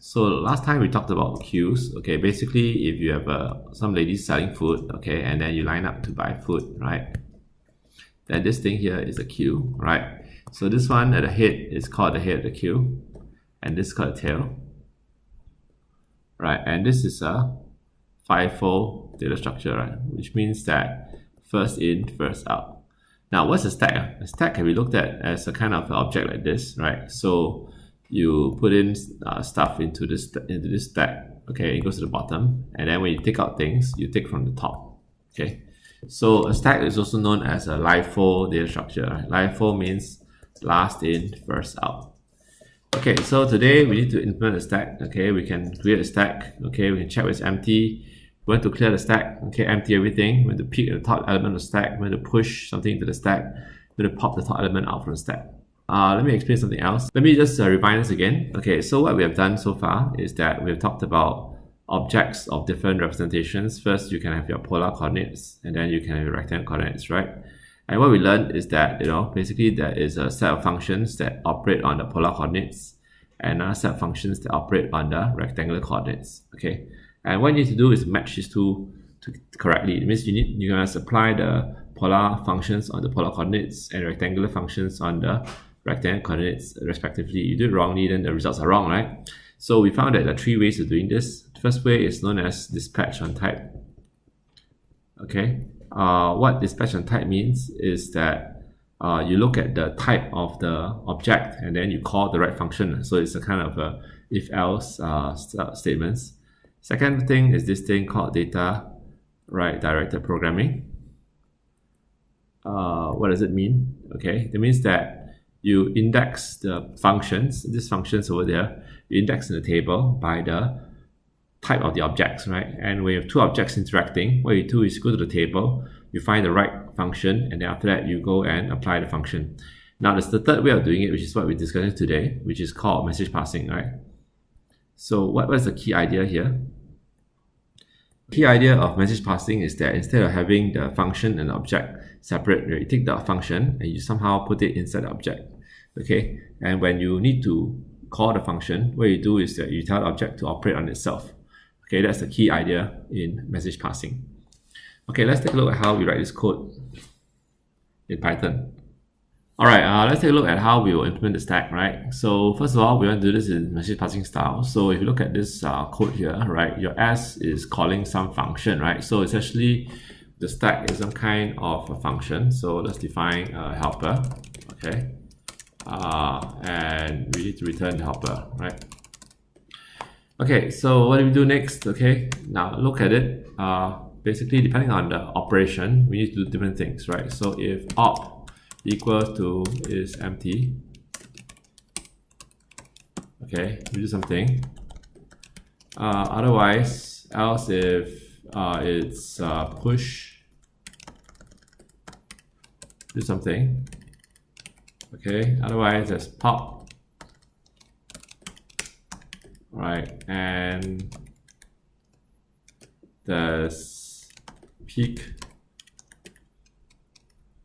So last time we talked about queues. Okay, basically if you have some lady selling food, okay, and then you line up to buy food, right? Then this thing here is a queue, right? So this one at the head is called the head of the queue, and this is called the tail, right? And this is a fivefold data structure, right? Which means that first in, first out. Now, what's a stack? A stack can be looked at as a kind of object like this, right? So you put in stuff into this stack, okay, it goes to the bottom, and then when you take out things, you take from the top, okay. So a stack is also known as a LIFO data structure, right? LIFO means last in, first out. Okay, so today we need to implement a stack. Okay, we can create a stack. Okay, we can check what's empty. We want to clear the stack. Okay, empty everything. We want to pick the top element of the stack. We want to push something into the stack. We want to pop the top element out from the stack. Let me explain something else. Let me just remind us again. Okay, so what we have done so far is that we have talked about objects of different representations. First, you can have your polar coordinates, and then you can have your rectangular coordinates, right? And what we learned is that, basically there is a set of functions that operate on the polar coordinates and another set of functions that operate on the rectangular coordinates, okay? And what you need to do is match these two correctly. It means you must apply the polar functions on the polar coordinates and rectangular functions on the rectangular coordinates respectively. You do it wrongly, then the results are wrong, right? So we found that there are three ways of doing this. The first way is known as dispatch on type, okay? What dispatch on type means is that you look at the type of the object and then you call the right function. So it's a kind of a if-else statements. Second thing is this thing called data right directed programming. What does it mean? Okay, it means that you index the functions, these functions over there, you index in the table by the type of the objects, right? And when you have two objects interacting, what you do is go to the table, you find the right function, and then after that you go and apply the function. Now there's the third way of doing it, which is what we're discussing today, which is called message passing, right? So what is the key idea here? Key idea of message passing is that instead of having the function and the object separate, you take the function and you somehow put it inside the object, okay? And when you need to call the function, what you do is that you tell the object to operate on itself. Okay, that's the key idea in message passing. Okay, let's take a look at how we write this code in Python. All right, let's take a look at how we will implement the stack, right? So first of all, we want to do this in message passing style. So if you look at this code here, right, your S is calling some function, right? So essentially, the stack is some kind of a function. So let's define a helper, okay? And we need to return the helper, right? Okay, so what do we do next? Okay, now look at it. Basically, depending on the operation, we need to do different things, right? So if op equals to is empty, okay, we do something. Otherwise, else if it's push, do something. Okay, otherwise there's pop. Right, and there's peak,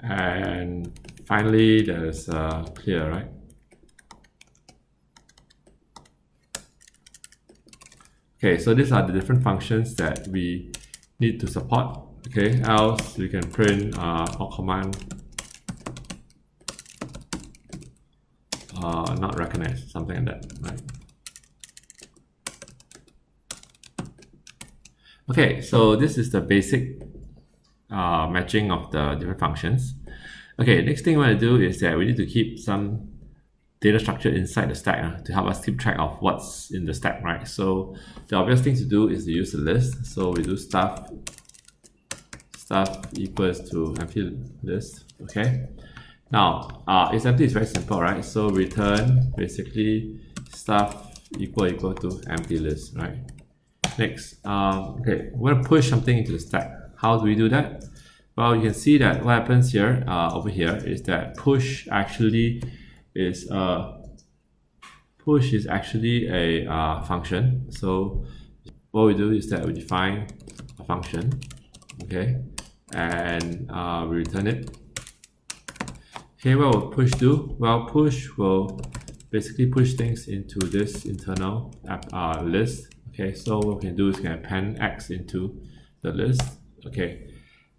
and finally there's clear, right? Okay, so these are the different functions that we need to support. Okay, else we can print or command not recognized, something like that, right? Okay, so this is the basic matching of the different functions. Okay, next thing we want to do is that we need to keep some data structure inside the stack to help us keep track of what's in the stack, right? So the obvious thing to do is to use the list. So we do stuff equals to empty list, okay? Now, it's empty is very simple, right? So return basically stuff equal to empty list, right? Next, okay, we want to push something into the stack. How do we do that? Well, you can see that what happens here, over here, is that push is actually a function. So what we do is that we define a function, okay, and we return it. Okay, what will push do? Well, push will basically push things into this internal list. Okay, so what we can do is we can append X into the list. Okay,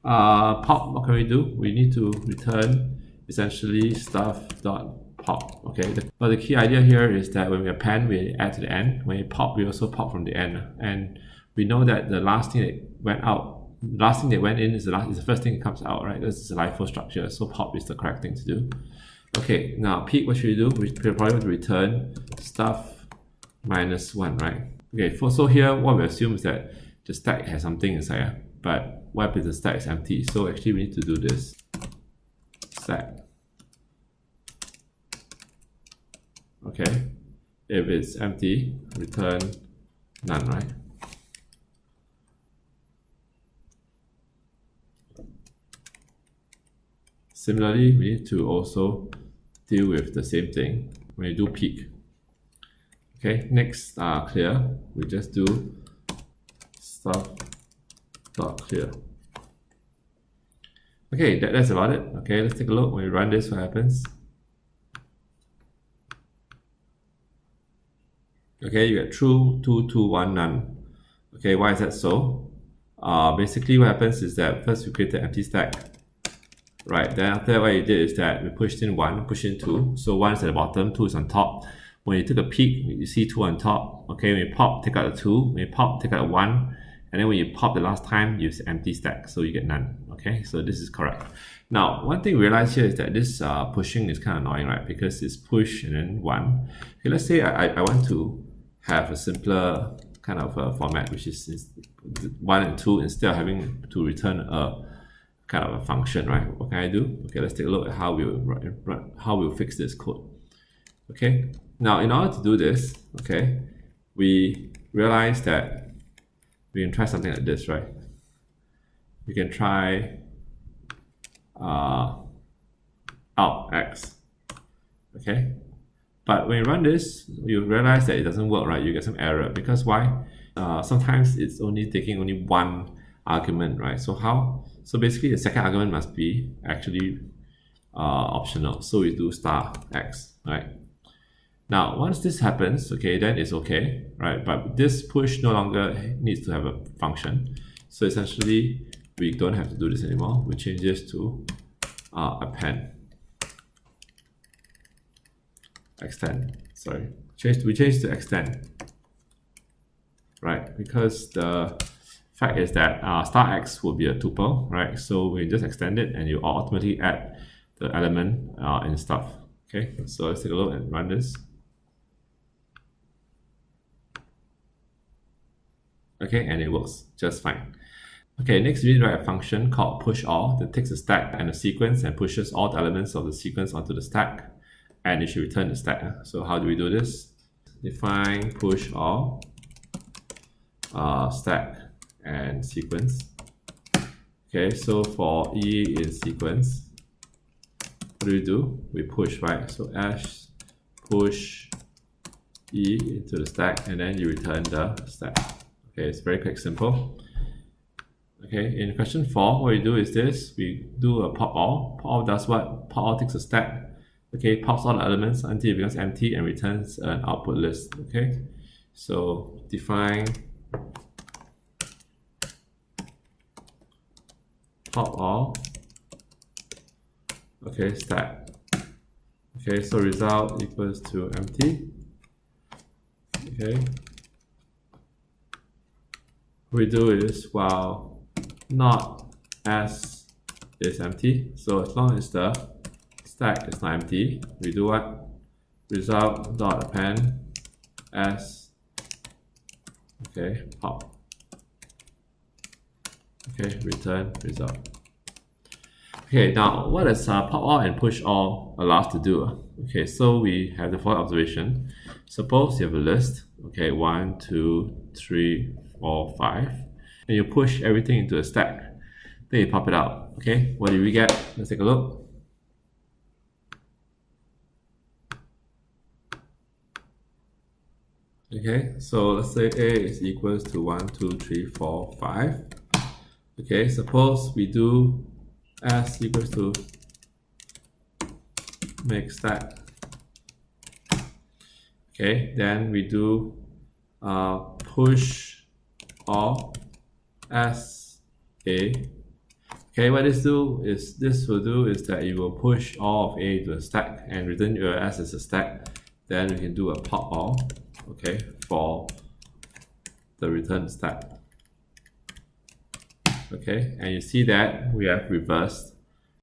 pop, what can we do? We need to return essentially stuff.pop. Okay, but the key idea here is that when we append, we add to the end. When we pop, we also pop from the end. And we know that the last thing that went out, the last thing that went in is the first thing that comes out, right? This is a LIFO structure, so pop is the correct thing to do. Okay, now peek, what should we do? We probably want to return stuff -1, right? Okay, so here what we assume is that the stack has something inside, but what happens if the stack is empty? So actually we need to do this. Stack. Okay, if it's empty, return none, right? Similarly, we need to also deal with the same thing when you do peek. Okay, next clear, we just do stuff.clear. Okay, that's about it. Okay, let's take a look. When we run this, what happens? Okay, you get true, 2, 2, 1, none. Okay, why is that so? Basically what happens is that first we create an empty stack. Right, then after that, what you did is that we pushed in 1, pushed in 2. So 1 is at the bottom, 2 is on top. When you take a peek, you see 2 on top. Okay, when you pop, take out the 2. When you pop, take out the 1. And then when you pop the last time, use empty stack. So you get none. Okay, so this is correct. Now, one thing we realize here is that this pushing is kind of annoying, right? Because it's push and then 1. Okay, let's say I want to have a simpler kind of format, which is 1 and 2, instead of having to return a kind of a function, right? What can I do? Okay, let's take a look at how we'll fix this code. Okay, now in order to do this, okay, we realize that we can try something like this, right? We can try out x. Okay, but when you run this, you realize that it doesn't work, right? You get some error because why? Sometimes it's only taking only one argument, right? So how? So basically the second argument must be actually optional. So we do star x, right? Now, once this happens, okay, then it's okay, right? But this push no longer needs to have a function. So essentially, we don't have to do this anymore. We change this to append. Extend, sorry. We change to extend, right? Because the fact is that star x will be a tuple, right? So we just extend it and you automatically add the element in stuff. Okay, so let's take a look and run this. Okay, and it works just fine. Okay, next we need to write a function called pushAll that takes a stack and a sequence and pushes all the elements of the sequence onto the stack, and it should return the stack. So how do we do this? Define pushAll stack and sequence. Okay, so for E in sequence, what do? We push, right? So ash push E into the stack and then you return the stack. Okay, it's very quick, simple. Okay, in question 4, what we do is this. We do a pop all. Pop all does what? Pop all takes a stack. Okay, pops all the elements until it becomes empty and returns an output list. Okay, so define pop all. Okay, stack. Okay, so result equals to empty. Okay, what we do is while not s is empty, so as long as the stack is not empty, we do what? Result dot append s. Okay, pop. Okay, return result. Okay, now what does pop all and push all allow us to do? Okay, so we have the following observation. Suppose you have a list, okay, 1, 2, 3, 4, 5, and you push everything into a stack. Then you pop it out. Okay, what do we get? Let's take a look. Okay, so let's say A is equals to 1, 2, 3, 4, 5. Okay, suppose we do S equals to make stack Okay, then we do push all S A. Okay, what this will do is that it will push all of A to a stack and return your S as a stack. Then we can do a pop all, okay, for the return stack. Okay, and you see that we have reversed